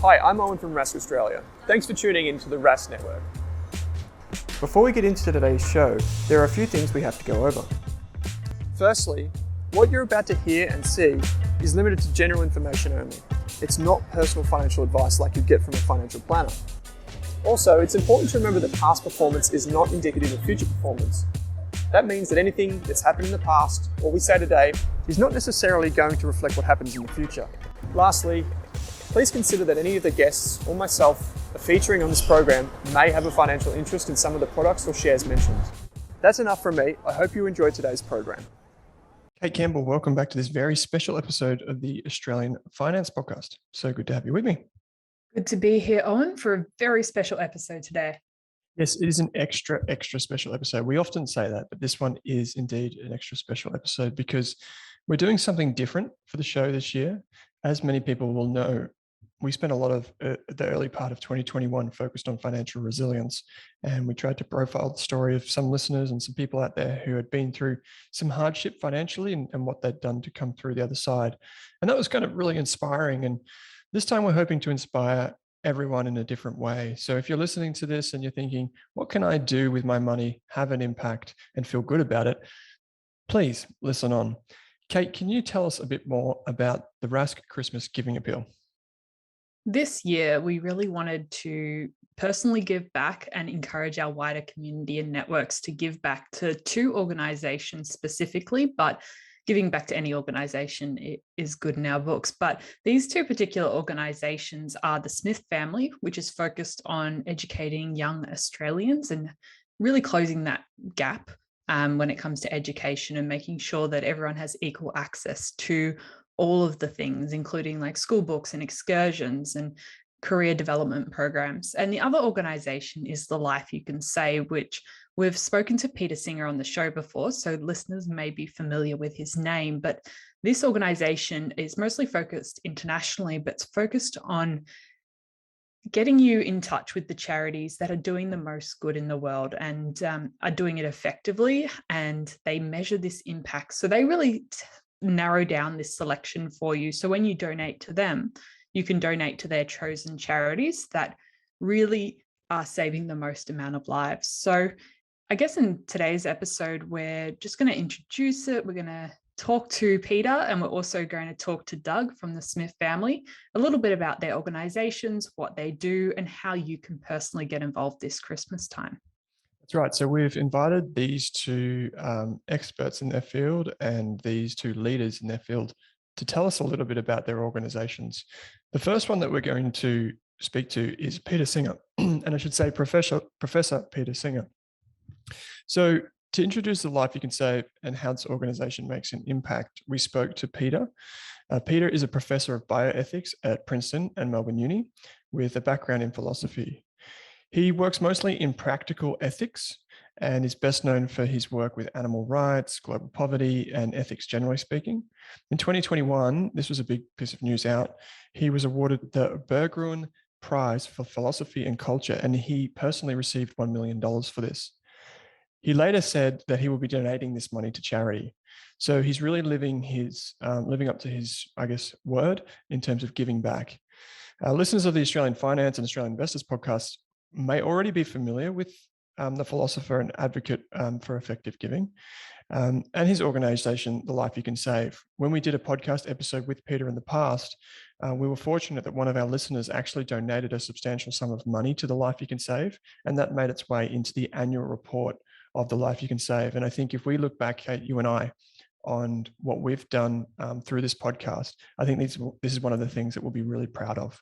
Hi, I'm Owen from Rask Australia. Thanks for tuning in to the Rask Network. Before we get into today's show, there are a few things we have to go over. Firstly, what you're about to hear and see is limited to general information only. It's not personal financial advice like you'd get from a financial planner. Also, it's important to remember that past performance is not indicative of future performance. That means that anything that's happened in the past, or we say today, is not necessarily going to reflect what happens in the future. Lastly, please consider that any of the guests or myself are featuring on this program may have a financial interest in some of the products or shares mentioned. That's enough from me. I hope you enjoyed today's program. Hey, Campbell, welcome back to this very special episode of the Australian Finance Podcast. So good to have you with me. Good to be here, Owen, for a very special episode today. Yes, it is an extra special episode. We often say that, but this one is indeed an extra special episode because we're doing something different for the show this year. As many people will know, we spent a lot of the early part of 2021 focused on financial resilience, and we tried to profile the story of some listeners and some people out there who had been through some hardship financially and what they'd done to come through the other side. And that was kind of really inspiring. And this time we're hoping to inspire everyone in a different way. So if you're listening to this and you're thinking, what can I do with my money, have an impact and feel good about it? Please listen on. Kate, can you tell us a bit more about the Rask Christmas Giving Appeal? This year, we really wanted to personally give back and encourage our wider community and networks to give back to two organizations specifically, but giving back to any organization is good in our books. But these two particular organizations are the Smith family, which is focused on educating young Australians and really closing that gap when it comes to education and making sure that everyone has equal access to all of the things, including like school books and excursions and career development programs. And the other organization is The Life You Can Save, which we've spoken to Peter Singer on the show before, so listeners may be familiar with his name. But this organization is mostly focused internationally, but it's focused on getting you in touch with the charities that are doing the most good in the world and are doing it effectively. And they measure this impact. So they really narrow down this selection for you. So when you donate to them, you can donate to their chosen charities that really are saving the most amount of lives. So I guess in today's episode, we're just going to introduce it. We're going to talk to Peter, and we're also going to talk to Doug from the Smith family, a little bit about their organizations, what they do, and how you can personally get involved this Christmas time. That's right. So we've invited these two experts in their field and these two leaders in their field to tell us a little bit about their organizations. The first one that we're going to speak to is Peter Singer, and I should say Professor Peter Singer. So to introduce The Life You Can Save and how this organization makes an impact, we spoke to Peter. Peter is a professor of bioethics at Princeton and Melbourne Uni with a background in philosophy. He works mostly in practical ethics and is best known for his work with animal rights, global poverty, and ethics generally speaking. In 2021, this was a big piece of news out, he was awarded the Berggruen Prize for Philosophy and Culture, and he personally received $1 million for this. He later said that he will be donating this money to charity. So he's really living up to his, word in terms of giving back. Listeners of the Australian Finance and Australian Investors podcast may already be familiar with the philosopher and advocate for effective giving and his organization, The Life You Can Save. When we did a podcast episode with Peter in the past, we were fortunate that one of our listeners actually donated a substantial sum of money to The Life You Can Save, and that made its way into the annual report of The Life You Can Save. And I think if we look back, Kate, you and I, on what we've done through this podcast, I think this is one of the things that we'll be really proud of.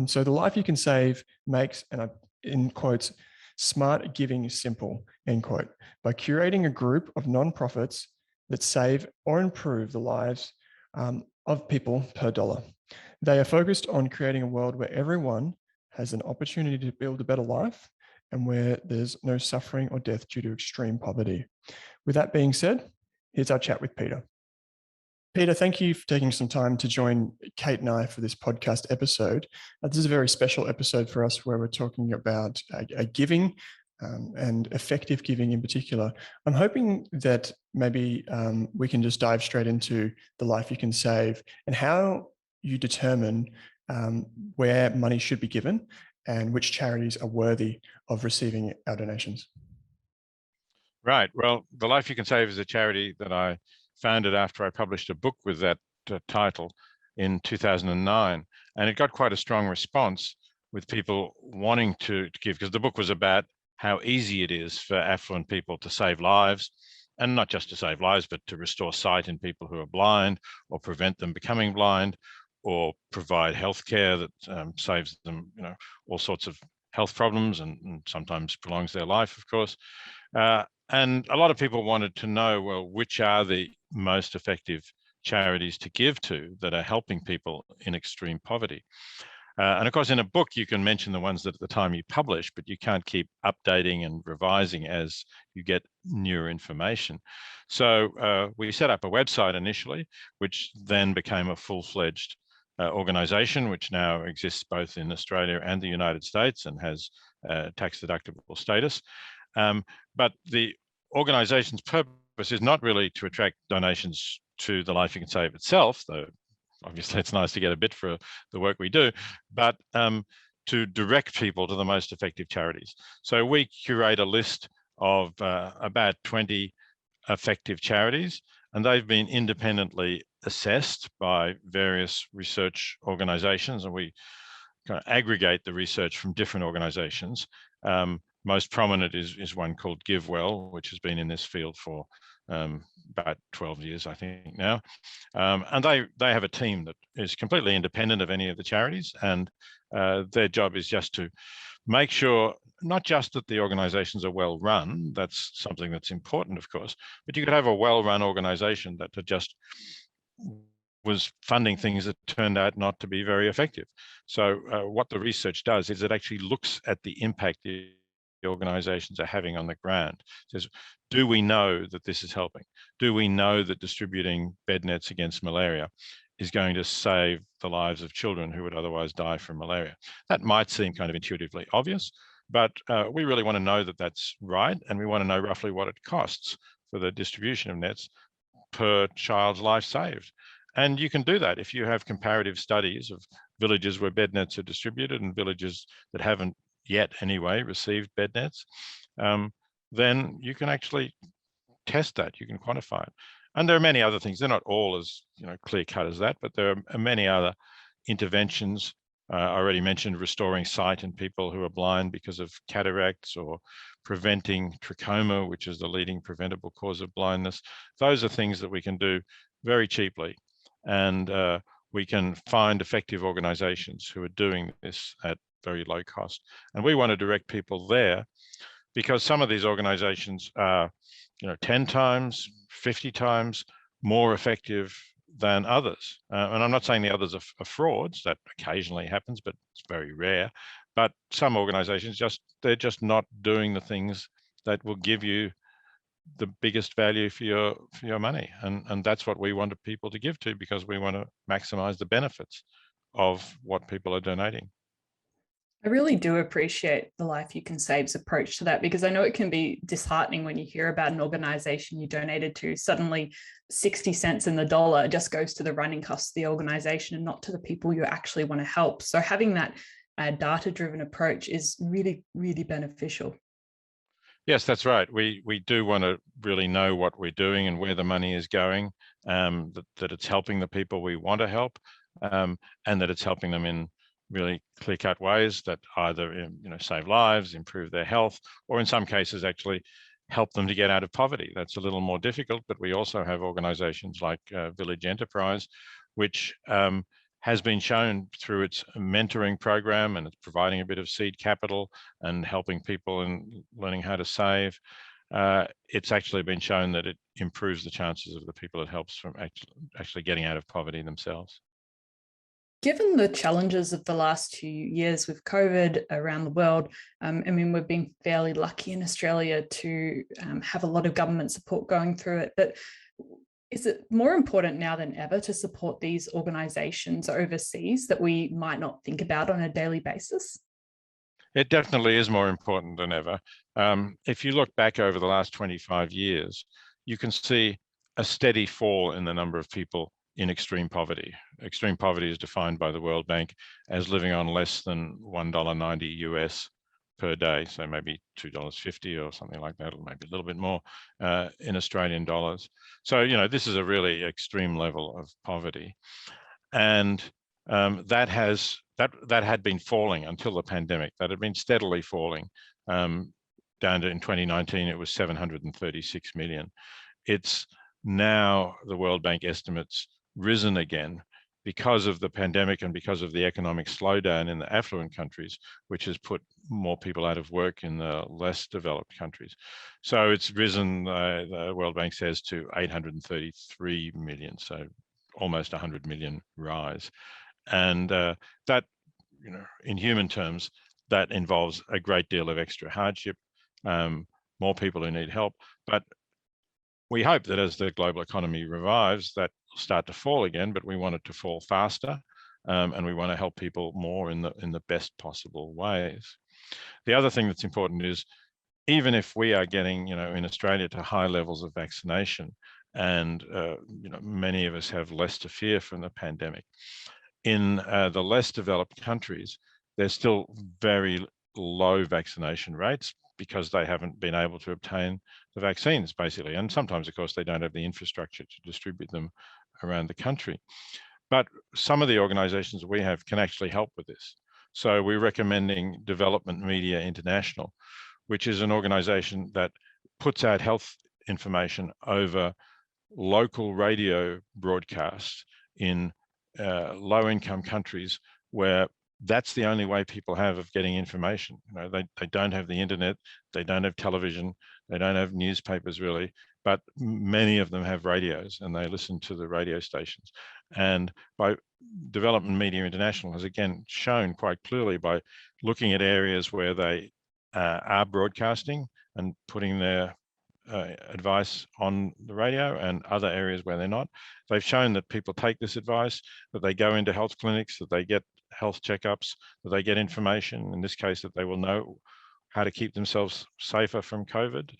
So The Life You Can Save makes, and in quotes, smart giving simple, end quote, by curating a group of nonprofits that save or improve the lives of people per dollar. They are focused on creating a world where everyone has an opportunity to build a better life and where there's no suffering or death due to extreme poverty. With that being said, here's our chat with Peter. Peter, thank you for taking some time to join Kate and I for this podcast episode. This is a very special episode for us where we're talking about giving and effective giving in particular. I'm hoping that maybe we can just dive straight into The Life You Can Save and how you determine where money should be given and which charities are worthy of receiving our donations. Right. Well, The Life You Can Save is a charity that I founded after I published a book with that title in 2009. And it got quite a strong response with people wanting to give, because the book was about how easy it is for affluent people to save lives, and not just to save lives, but to restore sight in people who are blind, or prevent them becoming blind, or provide healthcare that saves them, all sorts of health problems, and sometimes prolongs their life, of course. And a lot of people wanted to know, well, which are the most effective charities to give to that are helping people in extreme poverty? And of course, in a book, you can mention the ones that at the time you publish, but you can't keep updating and revising as you get newer information. So we set up a website initially, which then became a full-fledged organization, which now exists both in Australia and the United States and has tax-deductible status. But the organization's purpose is not really to attract donations to The Life You Can Save itself, though obviously it's nice to get a bit for the work we do, but to direct people to the most effective charities. So we curate a list of about 20 effective charities, and they've been independently assessed by various research organizations, and we kind of aggregate the research from different organizations. Most prominent is one called GiveWell, which has been in this field for about 12 years, I think now. And they have a team that is completely independent of any of the charities, and their job is just to make sure not just that the organizations are well run, that's something that's important, of course, but you could have a well-run organization that just was funding things that turned out not to be very effective. So what the research does is it actually looks at the impact the organizations are having on the ground. It says, do we know that this is helping? Do we know that distributing bed nets against malaria is going to save the lives of children who would otherwise die from malaria? That might seem kind of intuitively obvious, but we really want to know that that's right, and we want to know roughly what it costs for the distribution of nets per child's life saved. And you can do that if you have comparative studies of villages where bed nets are distributed and villages that haven't yet anyway received bed nets. Then you can actually test that, you can quantify it. And there are many other things. They're not all as clear cut as that, but there are many other interventions. I already mentioned restoring sight in people who are blind because of cataracts, or preventing trachoma, which is the leading preventable cause of blindness. Those are things that we can do very cheaply, and we can find effective organizations who are doing this at very low cost. And we want to direct people there because some of these organizations are 10 times, 50 times more effective than others. And I'm not saying the others are frauds. That occasionally happens, but it's very rare. But some organizations they're just not doing the things that will give you the biggest value for your money. And that's what we wanted people to give to, because we want to maximize the benefits of what people are donating. I really do appreciate the Life You Can Save's approach to that, because I know it can be disheartening when you hear about an organization you donated to. Suddenly 60 cents in the dollar just goes to the running costs of the organization and not to the people you actually want to help. So having that data-driven approach is really, really beneficial. Yes, that's right. We do want to really know what we're doing and where the money is going, that it's helping the people we want to help, and that it's helping them in really clear-cut ways that either save lives, improve their health, or in some cases actually help them to get out of poverty. That's a little more difficult, but we also have organizations like Village Enterprise, which has been shown through its mentoring program, and it's providing a bit of seed capital and helping people in learning how to save. It's actually been shown that it improves the chances of the people it helps from actually getting out of poverty themselves. Given the challenges of the last 2 years with COVID around the world, we've been fairly lucky in Australia to have a lot of government support going through it, but is it more important now than ever to support these organisations overseas that we might not think about on a daily basis? It definitely is more important than ever. If you look back over the last 25 years, you can see a steady fall in the number of people in extreme poverty. Extreme poverty is defined by the World Bank as living on less than $1.90 US per day, so maybe $2.50 or something like that, or maybe a little bit more in Australian dollars. So, this is a really extreme level of poverty. And that had been falling until the pandemic. That had been steadily falling. Down to, in 2019, it was 736 million. It's now, the World Bank estimates, risen again because of the pandemic and because of the economic slowdown in the affluent countries, which has put more people out of work in the less developed countries. So it's risen, the World Bank says, to 833 million, so almost 100 million rise. And that, in human terms, that involves a great deal of extra hardship, more people who need help. But we hope that as the global economy revives, that will start to fall again, but we want it to fall faster, and we want to help people more in the best possible ways. The other thing that's important is, even if we are getting, in Australia, to high levels of vaccination, and many of us have less to fear from the pandemic, in the less developed countries, there's still very low vaccination rates because they haven't been able to obtain the vaccines, basically. And sometimes, of course, they don't have the infrastructure to distribute them around the country. But some of the organizations we have can actually help with this. So we're recommending Development Media International, which is an organization that puts out health information over local radio broadcasts in low-income countries where that's the only way people have of getting information. They don't have the internet, they don't have television, they don't have newspapers really, but many of them have radios and they listen to the radio stations. And by Development Media International has again shown quite clearly, by looking at areas where they are broadcasting and putting their advice on the radio, and other areas where they're not, they've shown that people take this advice, that they go into health clinics, that they get health checkups, that they get information, in this case, that they will know how to keep themselves safer from COVID,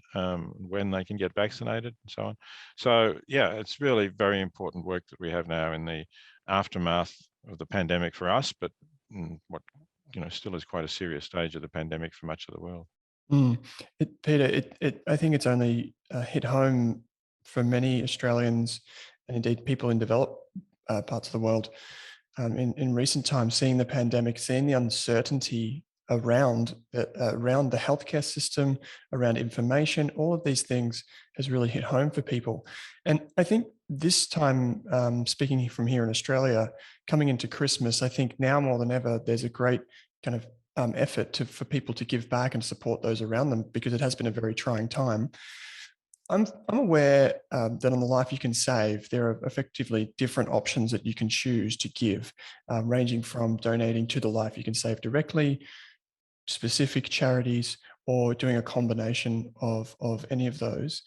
when they can get vaccinated and so on. So yeah, it's really very important work that we have now in the aftermath of the pandemic for us, but what still is quite a serious stage of the pandemic for much of the world. Peter, I think it's only hit home for many Australians, and indeed people in developed parts of the world, in recent times, seeing the pandemic, seeing the uncertainty around the healthcare system, around information, all of these things has really hit home for people. And I think this time, speaking from here in Australia, coming into Christmas, I think now more than ever, there's a great kind of effort for people to give back and support those around them, because it has been a very trying time. I'm aware that on the Life You Can Save, there are effectively different options that you can choose to give, ranging from donating to the Life You Can Save directly, specific charities, or doing a combination of any of those.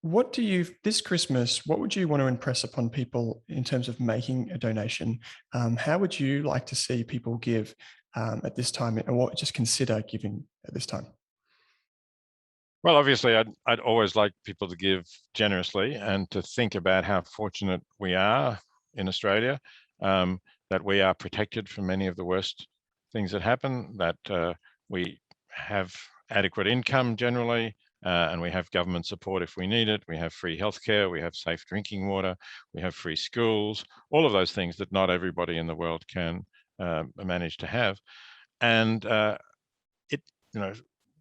This Christmas, what would you want to impress upon people in terms of making a donation? How would you like to see people give at this time, and what just consider giving at this time? Well, obviously, I'd always like people to give generously and to think about how fortunate we are in Australia, that we are protected from many of the worst things that happen, that we have adequate income generally, and we have government support if we need it. We have free healthcare, we have safe drinking water, we have free schools, all of those things that not everybody in the world can manage to have. And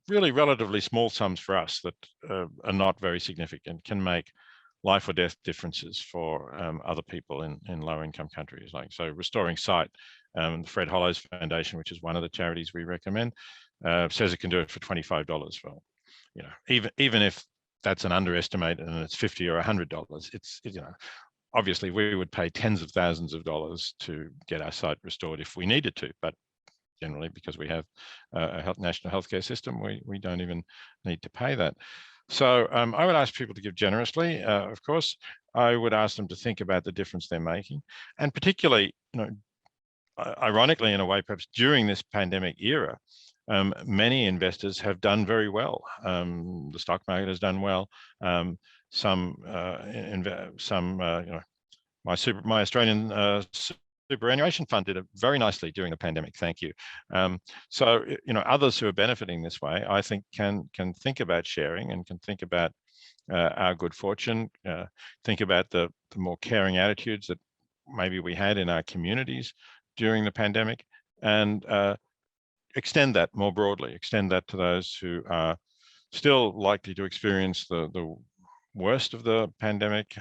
really relatively small sums for us that are not very significant can make life or death differences for other people in low income countries. Like, so Restoring Sight, the Fred Hollows Foundation, which is one of the charities we recommend, says it can do it for $25. Well, even if that's an underestimate and it's $50 or $100, it's obviously we would pay tens of thousands of dollars to get our site restored if we needed to, but generally, because we have a national healthcare system, we don't even need to pay that. So I would ask people to give generously. Of course, I would ask them to think about the difference they're making, and particularly, ironically, in a way, perhaps during this pandemic era, many investors have done very well. The stock market has done well. Some my Australian superannuation fund did it very nicely during the pandemic. Thank you. So, others who are benefiting this way, I think, can think about sharing and can think about our good fortune, think about the more caring attitudes that maybe we had in our communities during the pandemic, and extend that more broadly, extend that to those who are still likely to experience the worst of the pandemic,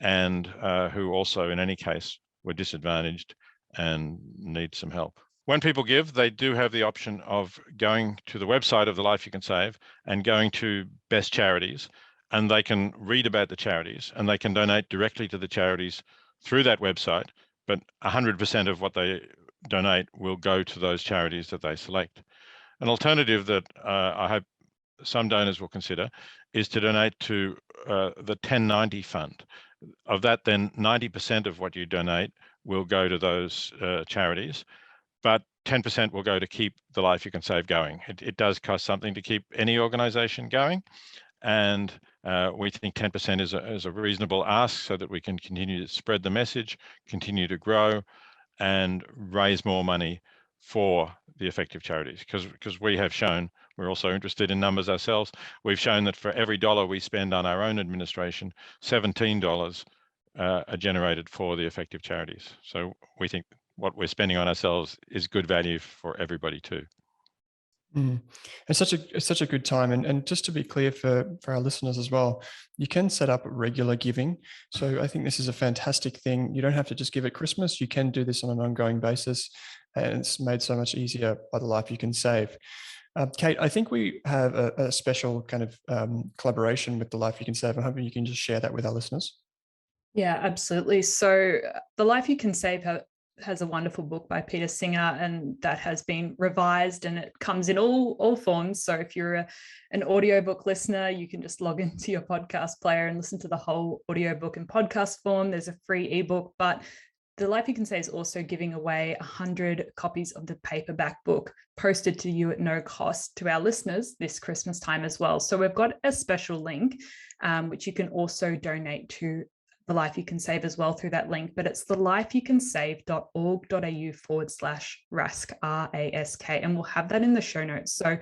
and who also, in any case, were disadvantaged and need some help. When people give, they do have the option of going to the website of the Life You Can Save and going to Best Charities, and they can read about the charities and they can donate directly to the charities through that website, but 100% of what they donate will go to those charities that they select. An alternative that I hope some donors will consider is to donate to the 1090 fund. Of that, then 90% of what you donate will go to those charities, but 10% will go to keep the Life You Can Save going. It does cost something to keep any organisation going, and we think 10% is a reasonable ask so that we can continue to spread the message, continue to grow, and raise more money for the effective charities. Because we have shown, we're also interested in numbers ourselves, we've shown that for every dollar we spend on our own administration, $17 are generated for the effective charities. So we think what we're spending on ourselves is good value for everybody too. It's such a good time. And just to be clear for our listeners as well, you can set up regular giving. So I think this is a fantastic thing. You don't have to just give at Christmas. You can do this on an ongoing basis. And it's made so much easier by the Life You Can Save. Kate, I think we have a special kind of collaboration with the Life You Can Save. I'm hoping you can just share that with our listeners. Yeah, absolutely. So The Life You Can Save has a wonderful book by Peter Singer, and that has been revised, and it comes in all forms. So if you're an audiobook listener, you can just log into your podcast player and listen to the whole audiobook in podcast form. There's a free ebook, but The Life You Can Save is also giving away 100 copies of the paperback book posted to you at no cost to our listeners this Christmas time as well. So we've got a special link, which you can also donate to The Life You Can Save as well through that link, but it's thelifeyoucansave.org.au/Rask, R-A-S-K, and we'll have that in the show notes. So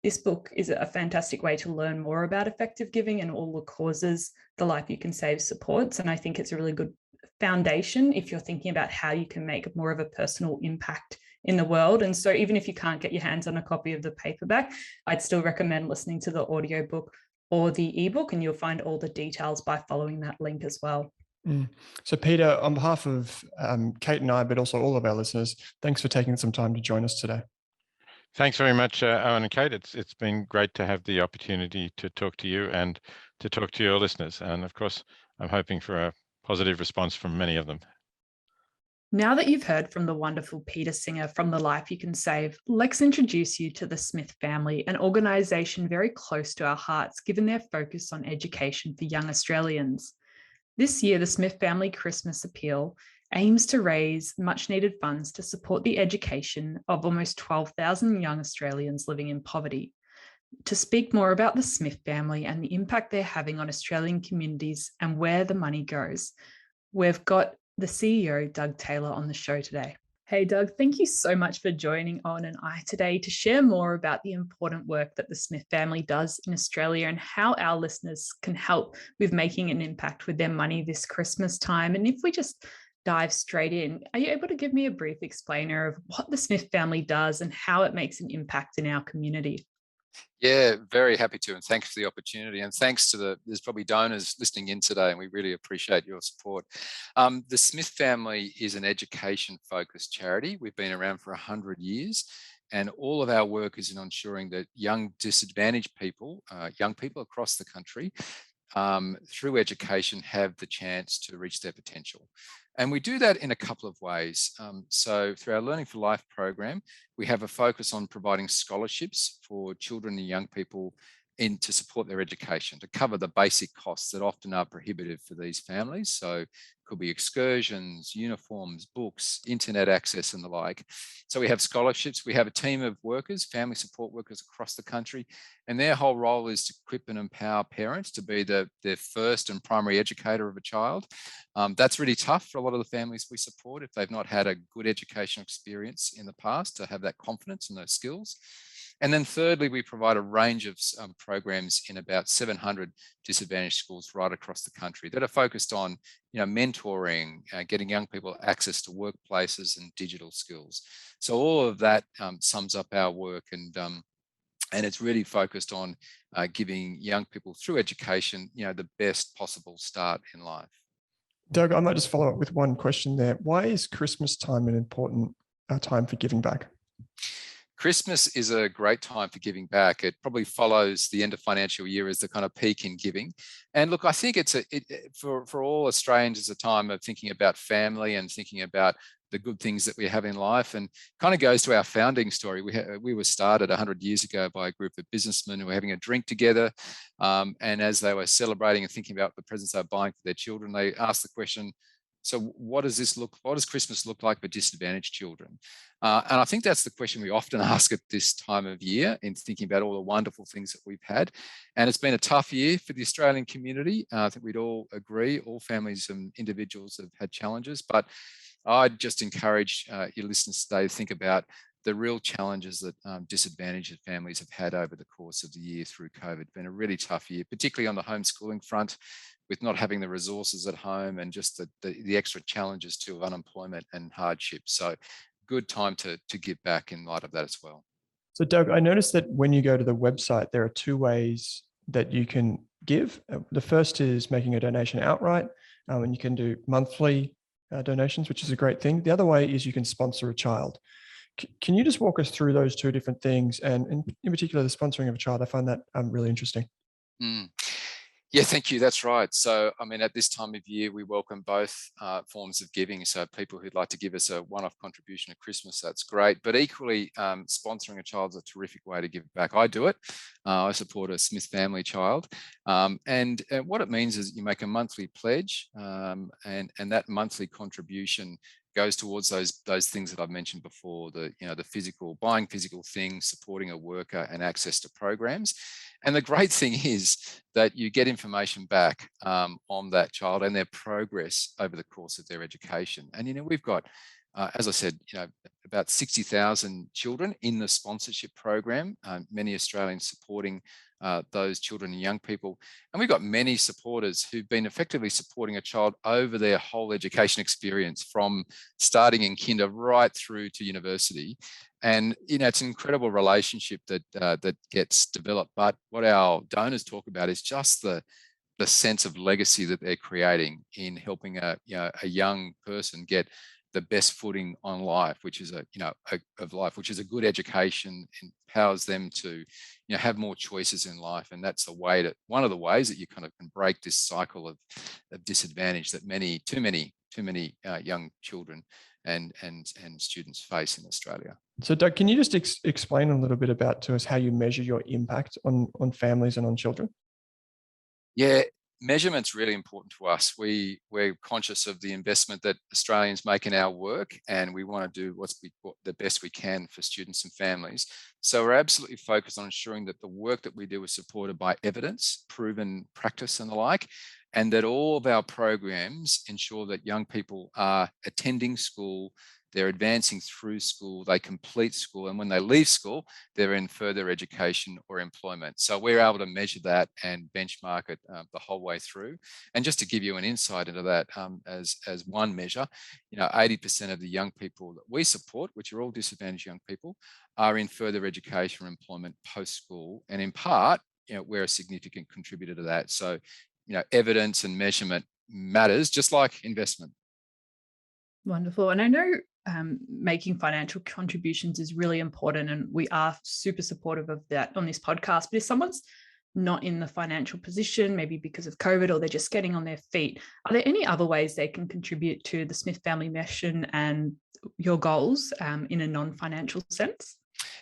this book is a fantastic way to learn more about effective giving and all the causes The Life You Can Save supports. And I think it's a really good foundation if you're thinking about how you can make more of a personal impact in the world. And so even if you can't get your hands on a copy of the paperback, I'd still recommend listening to the audiobook or the ebook, and you'll find all the details by following that link as well. So Peter, on behalf of Kate and I, but also all of our listeners, thanks for taking some time to join us today. Thanks very much, Owen and Kate. It's been great to have the opportunity to talk to you and to talk to your listeners. And of course, I'm hoping for a positive response from many of them. Now that you've heard from the wonderful Peter Singer from The Life You Can Save, let's introduce you to the Smith family, an organisation very close to our hearts given their focus on education for young Australians. This year, the Smith Family Christmas Appeal aims to raise much-needed funds to support the education of almost 12,000 young Australians living in poverty. To speak more about the Smith family and the impact they're having on Australian communities and where the money goes, we've got the CEO, Doug Taylor, on the show today. Hey, Doug, thank you so much for joining Owen and I today to share more about the important work that the Smith family does in Australia and how our listeners can help with making an impact with their money this Christmas time. And if we just dive straight in, are you able to give me a brief explainer of what the Smith family does and how it makes an impact in our community? Yeah, very happy to, and thanks for the opportunity. And thanks to there's probably donors listening in today, and we really appreciate your support. The Smith family is an education-focused charity. We've been around for 100 years, and all of our work is in ensuring that young disadvantaged people, young people across the country, through education have the chance to reach their potential. And we do that in a couple of ways. So through our Learning for Life program, we have a focus on providing scholarships for children and young people to support their education, to cover the basic costs that often are prohibitive for these families. So it could be excursions, uniforms, books, internet access and the like. So we have scholarships. We have a team of workers, family support workers across the country, and their whole role is to equip and empower parents to be their first and primary educator of a child. That's really tough for a lot of the families we support if they've not had a good educational experience in the past, to have that confidence and those skills. And then thirdly, we provide a range of programs in about 700 disadvantaged schools right across the country that are focused on, mentoring, getting young people access to workplaces and digital skills. So all of that sums up our work, and it's really focused on giving young people through education, the best possible start in life. Doug, I might just follow up with one question there. Why is Christmas time an important time for giving back? Christmas is a great time for giving back. It probably follows the end of financial year as the kind of peak in giving. And look, I think for all Australians, it's a time of thinking about family and thinking about the good things that we have in life, and kind of goes to our founding story. We were started 100 years ago by a group of businessmen who were having a drink together. And as they were celebrating and thinking about the presents they were buying for their children, they asked the question, so what does Christmas look like for disadvantaged children? And I think that's the question we often ask at this time of year, in thinking about all the wonderful things that we've had. And it's been a tough year for the Australian community. I think we'd all agree, all families and individuals have had challenges, but I'd just encourage your listeners today to think about the real challenges that disadvantaged families have had over the course of the year through COVID. It's been a really tough year, particularly on the homeschooling front, with not having the resources at home and just the extra challenges too of unemployment and hardship. So good time to give back in light of that as well. So Doug, I noticed that when you go to the website, there are two ways that you can give. The first is making a donation outright, and you can do monthly donations, which is a great thing. The other way is you can sponsor a child. Can you just walk us through those two different things? And in particular, the sponsoring of a child, I find that really interesting. Yeah, thank you. That's right. So, at this time of year, we welcome both forms of giving. So people who'd like to give us a one-off contribution at Christmas, that's great. But equally, sponsoring a child is a terrific way to give back. I do it. I support a Smith family child. And what it means is you make a monthly pledge, and that monthly contribution goes towards those things that I've mentioned before, the physical, buying physical things, supporting a worker, and access to programs. And the great thing is that you get information back on that child and their progress over the course of their education. And we've got, as I said, about 60,000 children in the sponsorship program, many Australians supporting those children and young people. And we've got many supporters who've been effectively supporting a child over their whole education experience, from starting in kinder right through to university. And it's an incredible relationship that gets developed. But what our donors talk about is just the sense of legacy that they're creating in helping a young person get the best footing on life, which is which is a good education, empowers them to have more choices in life. And that's one of the ways that you kind of can break this cycle of disadvantage that too many young children and students face in Australia. So Doug, can you just explain a little bit to us how you measure your impact on families and on children? Yeah, measurement's really important to us. We're conscious of the investment that Australians make in our work, and we want to do the best we can for students and families. So we're absolutely focused on ensuring that the work that we do is supported by evidence, proven practice and the like, and that all of our programs ensure that young people are attending school, they're advancing through school, they complete school, and when they leave school, they're in further education or employment. So we're able to measure that and benchmark it the whole way through. And just to give you an insight into that, as one measure, 80% of the young people that we support, which are all disadvantaged young people, are in further education or employment post-school. And in part, we're a significant contributor to that. So, evidence and measurement matters, just like investment. Wonderful. And I know making financial contributions is really important, and we are super supportive of that on this podcast. But if someone's not in the financial position, maybe because of COVID, or they're just getting on their feet, are there any other ways they can contribute to the Smith family mission and your goals in a non-financial sense?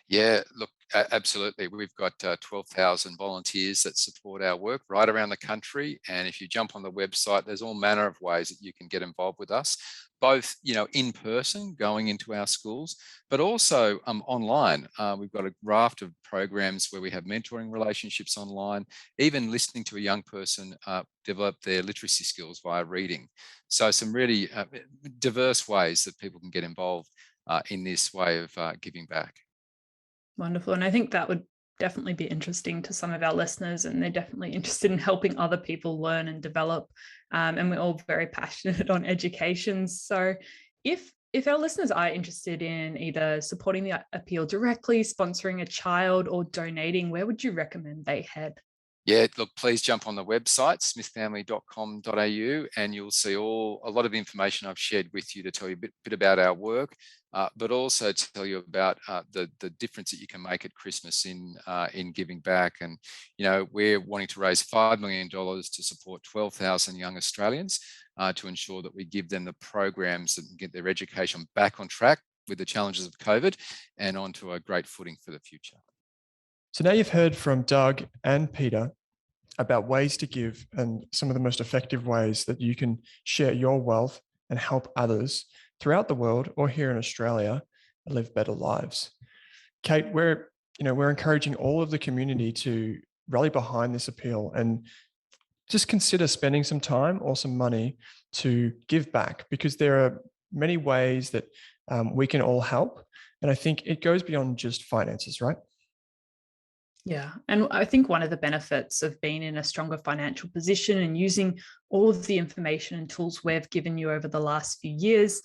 Yeah, look, absolutely. We've got 12,000 volunteers that support our work right around the country. And if you jump on the website, there's all manner of ways that you can get involved with us, both, in person, going into our schools, but also online. We've got a raft of programs where we have mentoring relationships online, even listening to a young person develop their literacy skills via reading. So some really diverse ways that people can get involved in this way of giving back. Wonderful. And I think that would definitely be interesting to some of our listeners, and they're definitely interested in helping other people learn and develop. And we're all very passionate on education. So if our listeners are interested in either supporting the appeal directly, sponsoring a child, or donating, where would you recommend they head? Yeah, look, please jump on the website, smithfamily.com.au, and you'll see a lot of information I've shared with you to tell you a bit about our work, but also to tell you about the difference that you can make at Christmas in giving back. And, we're wanting to raise $5 million to support 12,000 young Australians to ensure that we give them the programs that can get their education back on track with the challenges of COVID and onto a great footing for the future. So now you've heard from Doug and Peter about ways to give and some of the most effective ways that you can share your wealth and help others throughout the world or here in Australia live better lives. Kate, we're encouraging all of the community to rally behind this appeal and just consider spending some time or some money to give back, because there are many ways that we can all help. And I think it goes beyond just finances, right? Yeah. And I think one of the benefits of being in a stronger financial position and using all of the information and tools we've given you over the last few years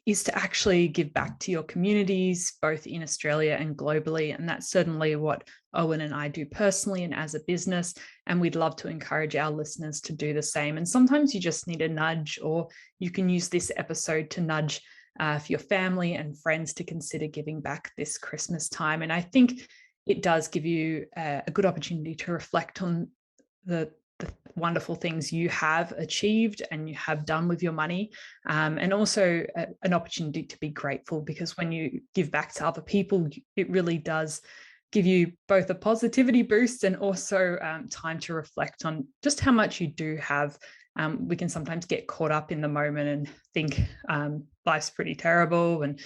is to actually give back to your communities, both in Australia and globally. And that's certainly what Owen and I do personally and as a business. And we'd love to encourage our listeners to do the same. And sometimes you just need a nudge, or you can use this episode to nudge for your family and friends to consider giving back this Christmas time. And I think it does give you a good opportunity to reflect on the wonderful things you have achieved and you have done with your money, and also an opportunity to be grateful, because when you give back to other people, it really does give you both a positivity boost and also time to reflect on just how much you do have. We can sometimes get caught up in the moment and think life's pretty terrible and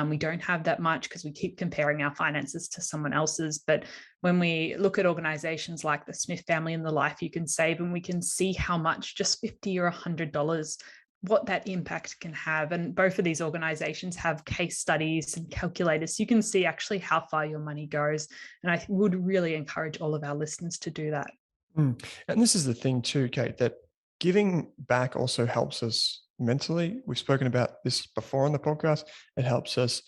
we don't have that much because we keep comparing our finances to someone else's. But when we look at organizations like the Smith Family and the Life You Can Save, and we can see how much just $50 or $100, what that impact can have. And both of these organizations have case studies and calculators, so you can see actually how far your money goes. And I would really encourage all of our listeners to do that. And this is the thing too, Kate, that giving back also helps us mentally. We've spoken about this before on the podcast. It helps us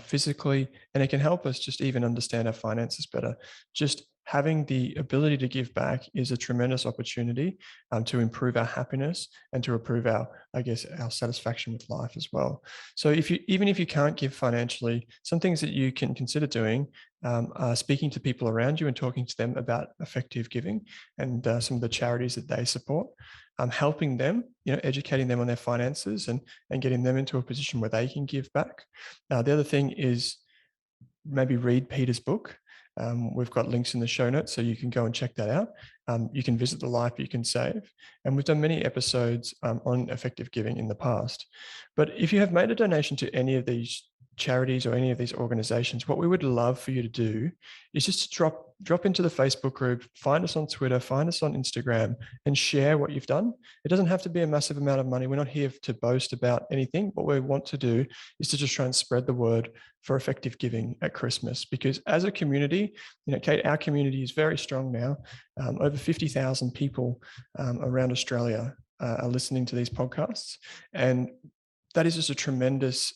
physically, and it can help us just even understand our finances better. Just having the ability to give back is a tremendous opportunity to improve our happiness and to improve our satisfaction with life as well. So even if you can't give financially, some things that you can consider doing are speaking to people around you and talking to them about effective giving and some of the charities that they support, helping them, educating them on their finances and getting them into a position where they can give back. The other thing is maybe read Peter's book. We've got links in the show notes, so you can go and check that out. You can visit The Life You Can Save. And we've done many episodes on effective giving in the past. But if you have made a donation to any of these charities or any of these organizations, what we would love for you to do is just to drop into the Facebook group, find us on Twitter, find us on Instagram, and share what you've done. It doesn't have to be a massive amount of money. We're not here to boast about anything. What we want to do is to just try and spread the word for effective giving at Christmas, because as a community, Kate, our community is very strong now. Over 50,000 people around Australia are listening to these podcasts, and that is just a tremendous,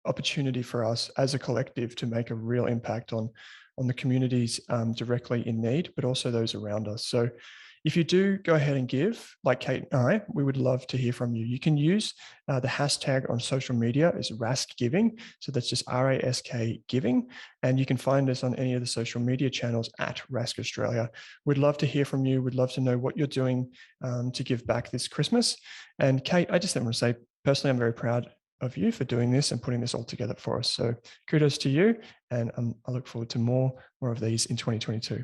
opportunity for us as a collective to make a real impact on the communities directly in need, but also those around us. So if you do go ahead and give, like Kate and I, we would love to hear from you. You can use the hashtag on social media is Rask Giving. So that's just RASK Giving. And you can find us on any of the social media channels at Rask Australia. We'd love to hear from you. We'd love to know what you're doing to give back this Christmas. And Kate, I just want to say, personally, I'm very proud of you for doing this and putting this all together for us. So kudos to you, and I look forward to more of these in 2022.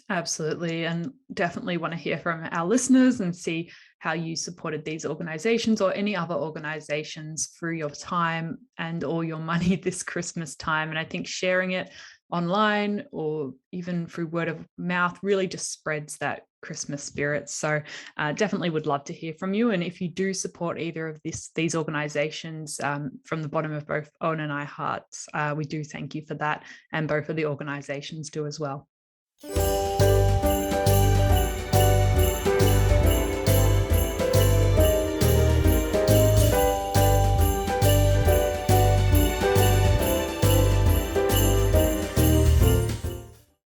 Absolutely. And definitely want to hear from our listeners and see how you supported these organizations or any other organizations through your time and all your money this Christmas time. And I think sharing it online or even through word of mouth really just spreads that Christmas spirit. So definitely would love to hear from you. And if you do support either of these organizations, from the bottom of both Owen and I hearts, we do thank you for that. And both of the organizations do as well.